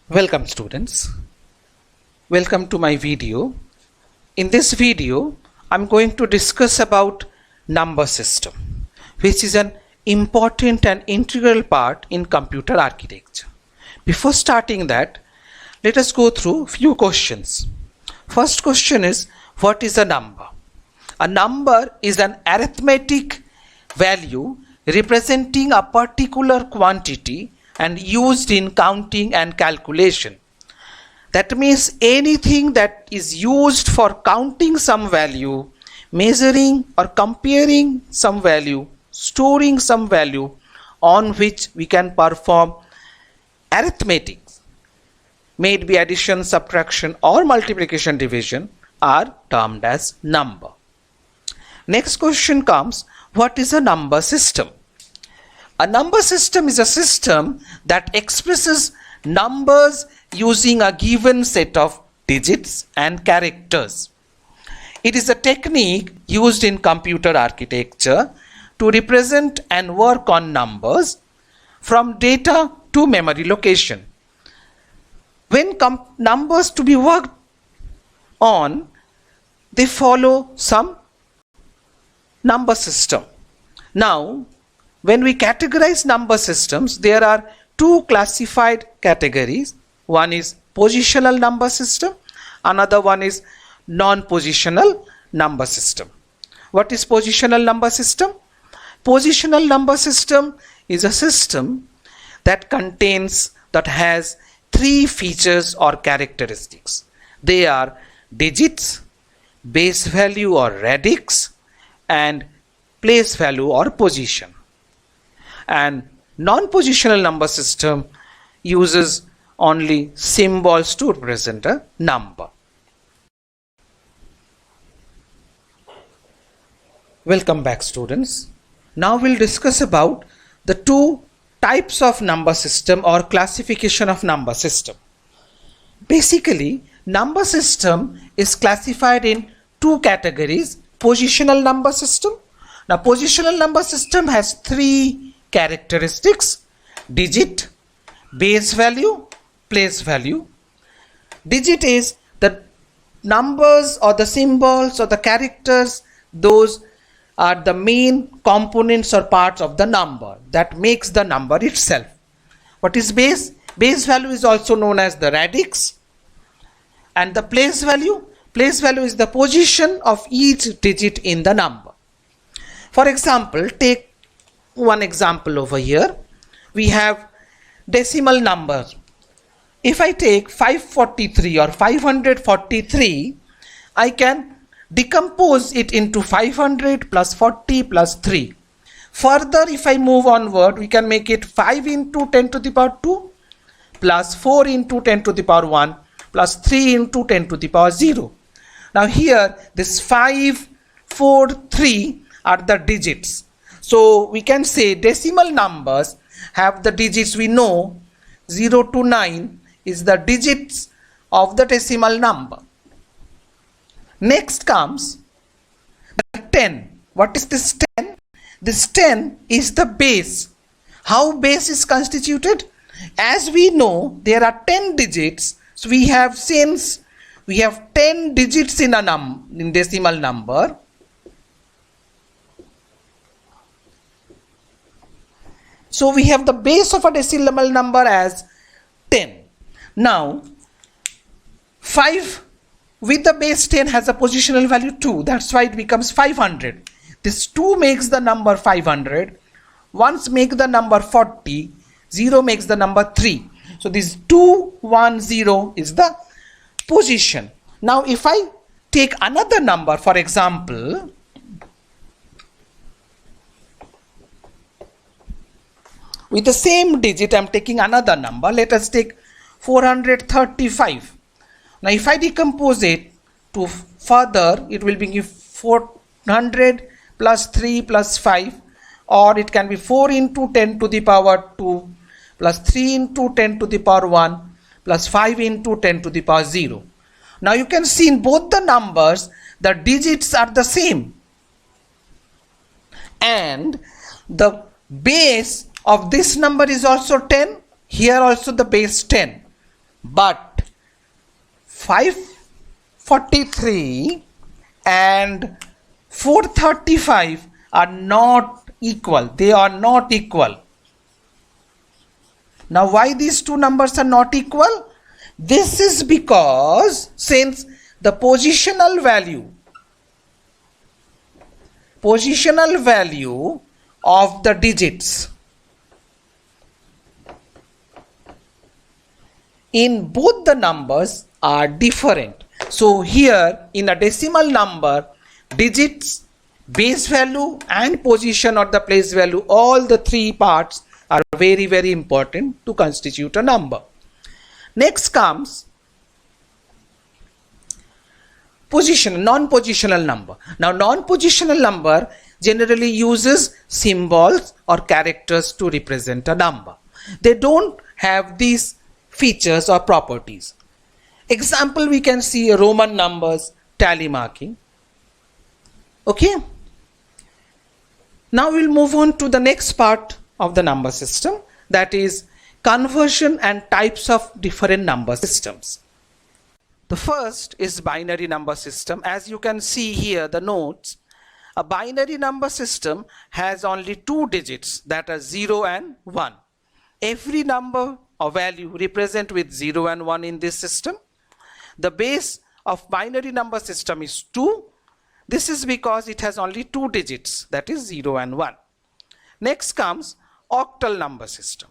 Welcome students, welcome to my video. In this video, I'm going to discuss about number system, which is an important and integral part in computer architecture. Before starting that, let us go through few questions. First question is, what is a number? A number is an arithmetic value representing a particular quantity and used in counting and calculation. That means anything that is used for counting some value, measuring or comparing some value, storing some value on which we can perform arithmetic, may it be addition, subtraction or multiplication, division, are termed as number. Next question comes, what is a number system? A number system is a system that expresses numbers using a given set of digits and characters. It is a technique used in computer architecture to represent and work on numbers from data to memory location. When numbers to be worked on, they follow some number system. Now, when we categorize number systems, there are two classified categories. One is positional number system, another one is non-positional number system. What is positional number system? Positional number system is a system that has three features or characteristics. They are digits, base value or radix, and place value or position. And non-positional number system uses only symbols to represent a number. Welcome back students. Now we'll discuss about the two types of number system or classification of number system. Basically, number system is classified in two categories. Positional number system. Now positional number system has three characteristics: digit, base value, place value. Digit is the numbers or the symbols or the characters, those are the main components or parts of the number that makes the number itself. What is base? Base value is also known as the radix. And the place value? Place value is the position of each digit in the number. For example, take one example over here. We have decimal numbers. If I take 543 or 543, I can decompose it into 500 plus 40 plus 3. Further, if I move onward, we can make it 5 into 10 to the power 2 plus 4 into 10 to the power 1 plus 3 into 10 to the power 0. Now here, this 5, 4, 3 are the digits. So we can say decimal numbers have the digits we know. 0 to 9 is the digits of the decimal number. Next comes the 10. What is this 10? This 10 is the base. How base is constituted? As we know, there are 10 digits. So we have 10 digits in in decimal number. So we have the base of a decimal number as 10. Now 5 with the base 10 has a positional value 2. That's why it becomes 500. This 2 makes the number 500. 1 makes the number 40. 0 makes the number 3. So this 2, 1, 0 is the position. Now if I take another number, for example, with the same digit, I'm taking another number. Let us take 435. Now if I decompose it to further, it will be 400 plus 3 plus 5, or it can be 4 into 10 to the power 2 plus 3 into 10 to the power 1 plus 5 into 10 to the power 0. Now you can see in both the numbers, the digits are the same. And the base of this number is also 10. Here also the base 10. but 543 and 435 are not equal. They are not equal. Now, why these two numbers are not equal? This is because since the positional value of the digits in both the numbers are different. So here in a decimal number, digits, base value and position or the place value, all the three parts are very, very important to constitute a number. Next comes position, non-positional number. Now non-positional number generally uses symbols or characters to represent a number. They don't have these features or properties. Example, we can see Roman numbers, tally marking. Okay. Now we'll move on to the next part of the number system, that is conversion and types of different number systems. The first is binary number system. As you can see here, the notes, a binary number system has only two digits, that are 0 and 1. Every number or value represent with 0 and 1 in this system. The base of binary number system is 2. This is because it has only two digits, that is 0 and 1. Next comes octal number system.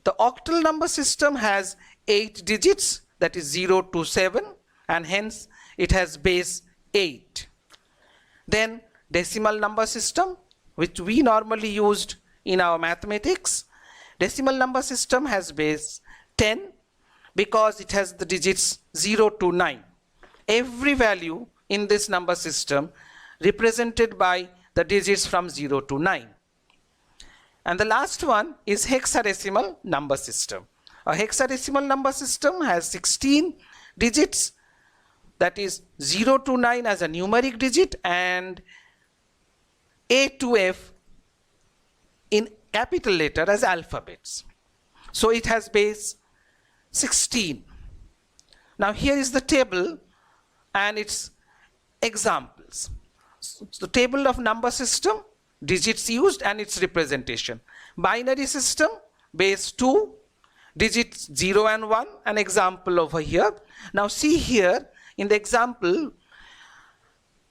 The octal number system has 8 digits, that is 0 to 7, and hence it has base 8. Then decimal number system, which we normally used in our mathematics. Decimal number system has base 10 because it has the digits 0 to 9. Every value in this number system represented by the digits from 0 to 9. And the last one is hexadecimal number system. A hexadecimal number system has 16 digits, that is 0 to 9 as a numeric digit and A to F in capital letter as alphabets. So it has base 16. Now here is the table and its examples. So the table of number system, digits used and its representation. Binary system, base 2, digits 0 and 1, an example over here. Now see here in the example,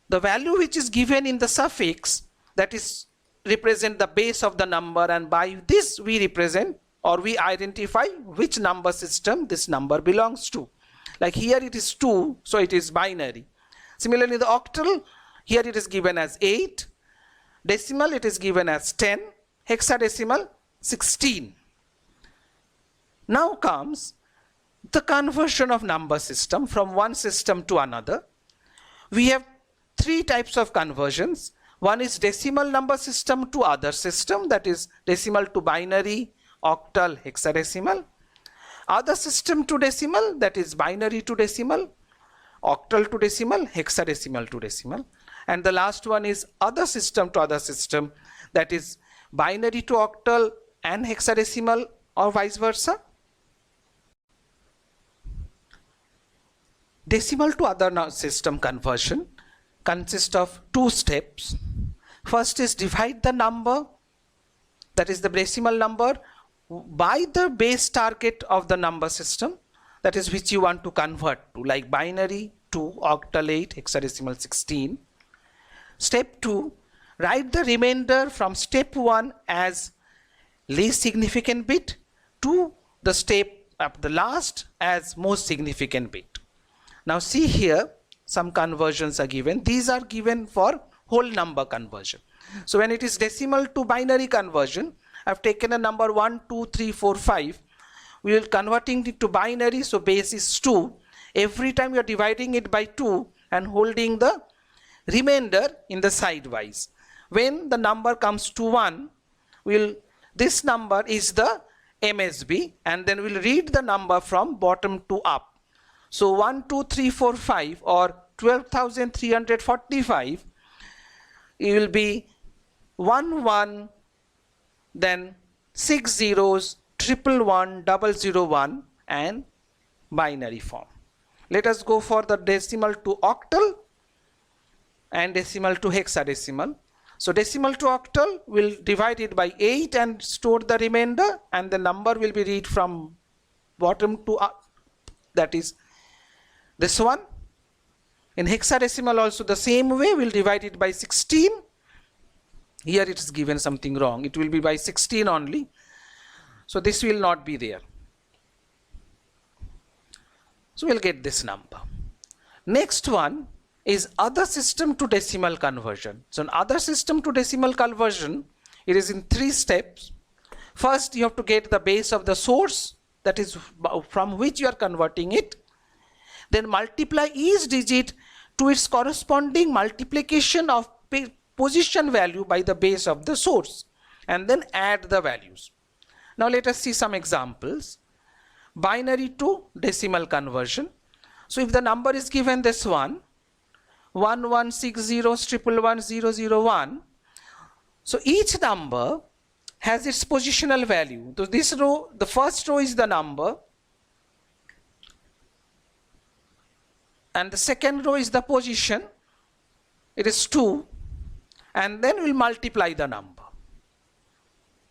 the value which is given in the suffix, that is represent the base of the number, and by this we represent or we identify which number system this number belongs to. Like here it is 2, so it is binary. Similarly, the octal, here it is given as 8. Decimal, it is given as 10. Hexadecimal, 16. Now comes the conversion of number system from one system to another. We have three types of conversions. One is decimal number system to other system, that is decimal to binary, octal, hexadecimal. Other system to decimal, that is binary to decimal, octal to decimal, hexadecimal to decimal. And the last one is other system to other system, that is binary to octal and hexadecimal or vice versa. Decimal to other system conversion consists of two steps. First is divide the number, that is the decimal number, by the base target of the number system, that is which you want to convert to, like binary to octal 8, hexadecimal 16. Step 2, write the remainder from step 1 as least significant bit to the step at the last as most significant bit. Now see here, some conversions are given. These are given for whole number conversion. So when it is decimal to binary conversion, I have taken a number 1, 2, 3, 4, 5. We will converting it to binary, so base is 2. Every time you are dividing it by 2 and holding the remainder in the sidewise. When the number comes to 1, this number is the MSB, and then we'll read the number from bottom to up. So 1, 2, 3, 4, 5 or 12,345, it will be 1, 1, then 6 zeros, 111, 001 and binary form. Let us go for the decimal to octal and decimal to hexadecimal. So decimal to octal will divide it by 8 and store the remainder, and the number will be read from bottom to up, that is this one. In hexadecimal also the same way, we'll divide it by 16. Here it is given something wrong, it will be by 16 only, so this will not be there. So we'll get this number. Next one is other system to decimal conversion. So in other system to decimal conversion, it is in 3 steps. First, you have to get the base of the source, that is from which you are converting it. Then multiply each digit to its corresponding multiplication of position value by the base of the source, and then add the values. Now let us see some examples. Binary to decimal conversion. So if the number is given this one, 1160111001, so each number has its positional value. So this row, the first row is the number, and the second row is the position, it is 2, and then we'll multiply the number.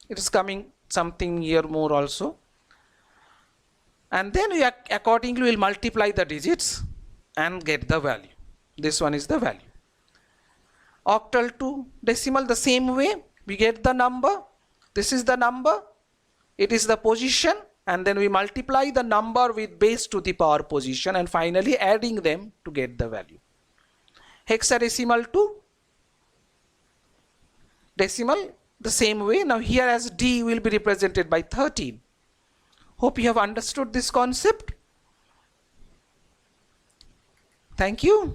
It is coming something here more also, and then we accordingly will multiply the digits and get the value. This one is the value. Octal to decimal, the same way, we get the number, this is the number, it is the position, and then we multiply the number with base to the power position, and finally adding them to get the value. Hexadecimal to decimal, the same way. Now here as D will be represented by 13. Hope you have understood this concept. Thank you.